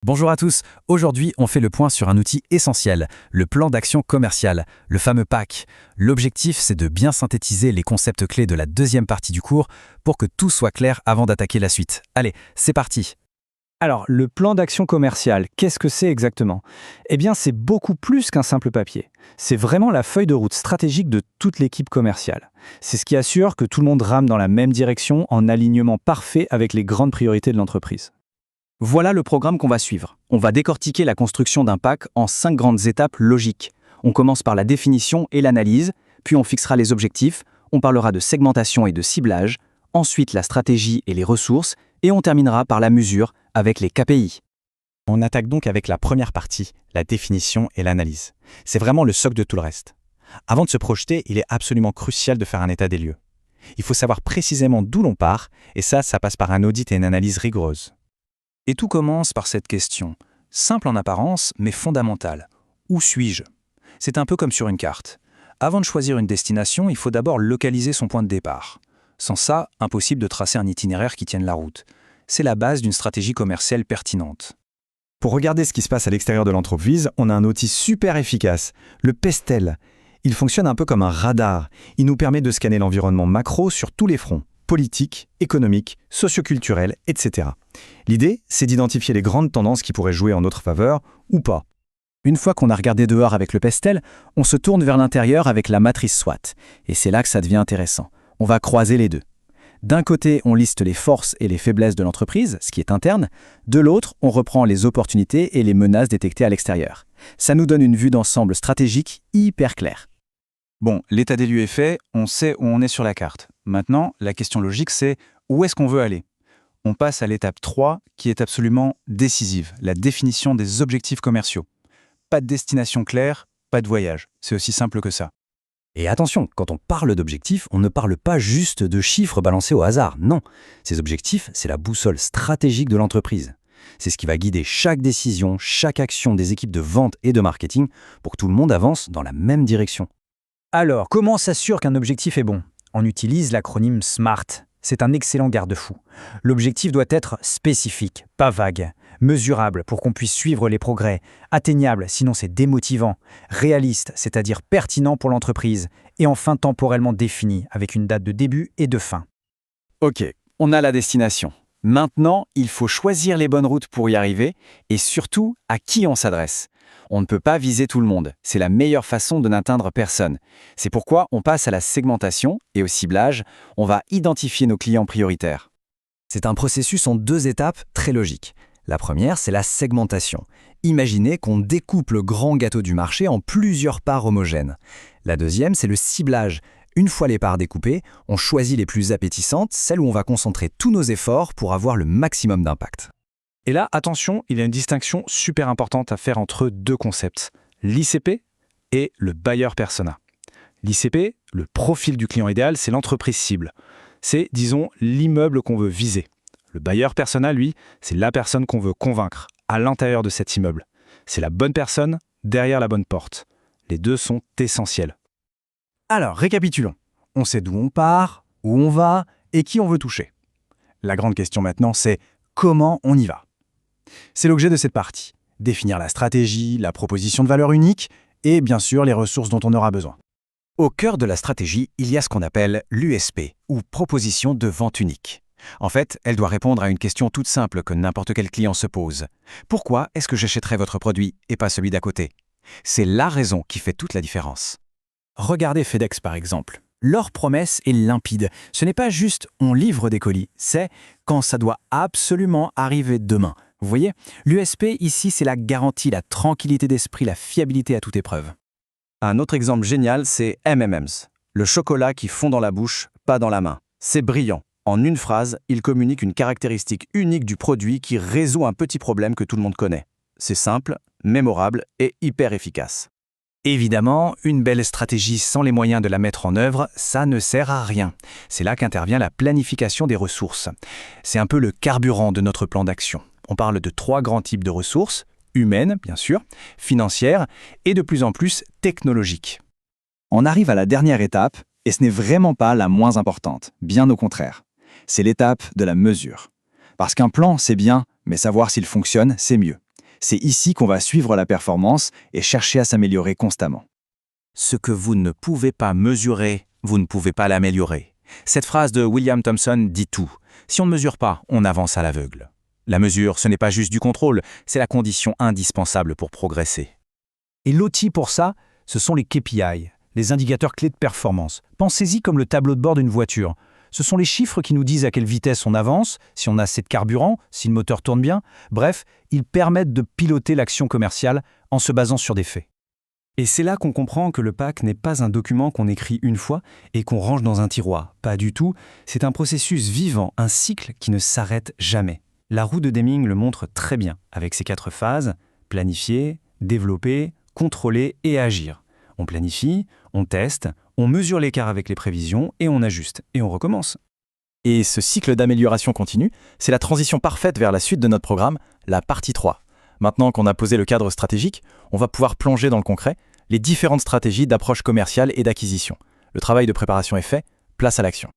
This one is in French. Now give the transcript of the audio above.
Bonjour à tous, aujourd'hui on fait le point sur un outil essentiel, le plan d'action commercial, le fameux PAC. L'objectif c'est de bien synthétiser les concepts clés de la deuxième partie du cours pour que tout soit clair avant d'attaquer la suite. Allez, c'est parti. Alors, le plan d'action commercial, qu'est-ce que c'est exactement? Eh bien, c'est beaucoup plus qu'un simple papier. C'est vraiment la feuille de route stratégique de toute l'équipe commerciale. C'est ce qui assure que tout le monde rame dans la même direction en alignement parfait avec les grandes priorités de l'entreprise. Voilà le programme qu'on va suivre. On va décortiquer la construction d'un PAC en 5 grandes étapes logiques. On commence par la définition et l'analyse, puis on fixera les objectifs, on parlera de segmentation et de ciblage, ensuite la stratégie et les ressources, et on terminera par la mesure avec les KPI. On attaque donc avec la première partie, la définition et l'analyse. C'est vraiment le socle de tout le reste. Avant de se projeter, il est absolument crucial de faire un état des lieux. Il faut savoir précisément d'où l'on part, et ça passe par un audit et une analyse rigoureuse. Et tout commence par cette question, simple en apparence, mais fondamentale. Où suis-je? C'est un peu comme sur une carte. Avant de choisir une destination, il faut d'abord localiser son point de départ. Sans ça, impossible de tracer un itinéraire qui tienne la route. C'est la base d'une stratégie commerciale pertinente. Pour regarder ce qui se passe à l'extérieur de l'entreprise, on a un outil super efficace, le Pestel. Il fonctionne un peu comme un radar. Il nous permet de scanner l'environnement macro sur tous les fronts, politique, économique, socioculturel, etc. L'idée, c'est d'identifier les grandes tendances qui pourraient jouer en notre faveur ou pas. Une fois qu'on a regardé dehors avec le Pestel, on se tourne vers l'intérieur avec la matrice SWOT. Et c'est là que ça devient intéressant. On va croiser les deux. D'un côté, on liste les forces et les faiblesses de l'entreprise, ce qui est interne. De l'autre, on reprend les opportunités et les menaces détectées à l'extérieur. Ça nous donne une vue d'ensemble stratégique hyper claire. Bon, l'état des lieux est fait, on sait où on est sur la carte. Maintenant, la question logique, c'est où est-ce qu'on veut aller? On passe à l'étape 3, qui est absolument décisive, la définition des objectifs commerciaux. Pas de destination claire, pas de voyage. C'est aussi simple que ça. Et attention, quand on parle d'objectifs, on ne parle pas juste de chiffres balancés au hasard, non. Ces objectifs, c'est la boussole stratégique de l'entreprise. C'est ce qui va guider chaque décision, chaque action des équipes de vente et de marketing pour que tout le monde avance dans la même direction. Alors, comment on s'assure qu'un objectif est bon? On utilise l'acronyme SMART. C'est un excellent garde-fou. L'objectif doit être spécifique, pas vague, mesurable pour qu'on puisse suivre les progrès, atteignable sinon c'est démotivant, réaliste, c'est-à-dire pertinent pour l'entreprise, et enfin temporellement défini avec une date de début et de fin. Ok, on a la destination. Maintenant, il faut choisir les bonnes routes pour y arriver et surtout à qui on s'adresse. On ne peut pas viser tout le monde, c'est la meilleure façon de n'atteindre personne. C'est pourquoi on passe à la segmentation et au ciblage, on va identifier nos clients prioritaires. C'est un processus en 2 étapes très logiques. La première, c'est la segmentation. Imaginez qu'on découpe le grand gâteau du marché en plusieurs parts homogènes. La deuxième, c'est le ciblage. Une fois les parts découpées, on choisit les plus appétissantes, celles où on va concentrer tous nos efforts pour avoir le maximum d'impact. Et là, attention, il y a une distinction super importante à faire entre deux concepts, l'ICP et le buyer persona. L'ICP, le profil du client idéal, c'est l'entreprise cible. C'est, disons, l'immeuble qu'on veut viser. Le buyer persona, lui, c'est la personne qu'on veut convaincre à l'intérieur de cet immeuble. C'est la bonne personne derrière la bonne porte. Les deux sont essentiels. Alors, récapitulons. On sait d'où on part, où on va et qui on veut toucher. La grande question maintenant, c'est comment on y va? C'est l'objet de cette partie. Définir la stratégie, la proposition de valeur unique et bien sûr les ressources dont on aura besoin. Au cœur de la stratégie, il y a ce qu'on appelle l'USP, ou proposition de vente unique. En fait, elle doit répondre à une question toute simple que n'importe quel client se pose. Pourquoi est-ce que j'achèterais votre produit et pas celui d'à côté? C'est la raison qui fait toute la différence. Regardez FedEx par exemple. Leur promesse est limpide. Ce n'est pas juste « on livre des colis », c'est « quand ça doit absolument arriver demain ». Vous voyez, l'USP ici, c'est la garantie, la tranquillité d'esprit, la fiabilité à toute épreuve. Un autre exemple génial, c'est M&M's. Le chocolat qui fond dans la bouche, pas dans la main. C'est brillant. En une phrase, il communique une caractéristique unique du produit qui résout un petit problème que tout le monde connaît. C'est simple, mémorable et hyper efficace. Évidemment, une belle stratégie sans les moyens de la mettre en œuvre, ça ne sert à rien. C'est là qu'intervient la planification des ressources. C'est un peu le carburant de notre plan d'action. On parle de 3 grands types de ressources, humaines bien sûr, financières et de plus en plus technologiques. On arrive à la dernière étape et ce n'est vraiment pas la moins importante, bien au contraire. C'est l'étape de la mesure. Parce qu'un plan, c'est bien, mais savoir s'il fonctionne, c'est mieux. C'est ici qu'on va suivre la performance et chercher à s'améliorer constamment. Ce que vous ne pouvez pas mesurer, vous ne pouvez pas l'améliorer. Cette phrase de William Thomson dit tout. Si on ne mesure pas, on avance à l'aveugle. La mesure, ce n'est pas juste du contrôle, c'est la condition indispensable pour progresser. Et l'outil pour ça, ce sont les KPI, les indicateurs clés de performance. Pensez-y comme le tableau de bord d'une voiture. Ce sont les chiffres qui nous disent à quelle vitesse on avance, si on a assez de carburant, si le moteur tourne bien. Bref, ils permettent de piloter l'action commerciale en se basant sur des faits. Et c'est là qu'on comprend que le PAC n'est pas un document qu'on écrit une fois et qu'on range dans un tiroir. Pas du tout, c'est un processus vivant, un cycle qui ne s'arrête jamais. La roue de Deming le montre très bien, avec ses 4 phases: planifier, développer, contrôler et agir. On planifie, on teste, on mesure l'écart avec les prévisions et on ajuste. Et on recommence. Et ce cycle d'amélioration continue, c'est la transition parfaite vers la suite de notre programme, la partie 3. Maintenant qu'on a posé le cadre stratégique, on va pouvoir plonger dans le concret, les différentes stratégies d'approche commerciale et d'acquisition. Le travail de préparation est fait, place à l'action.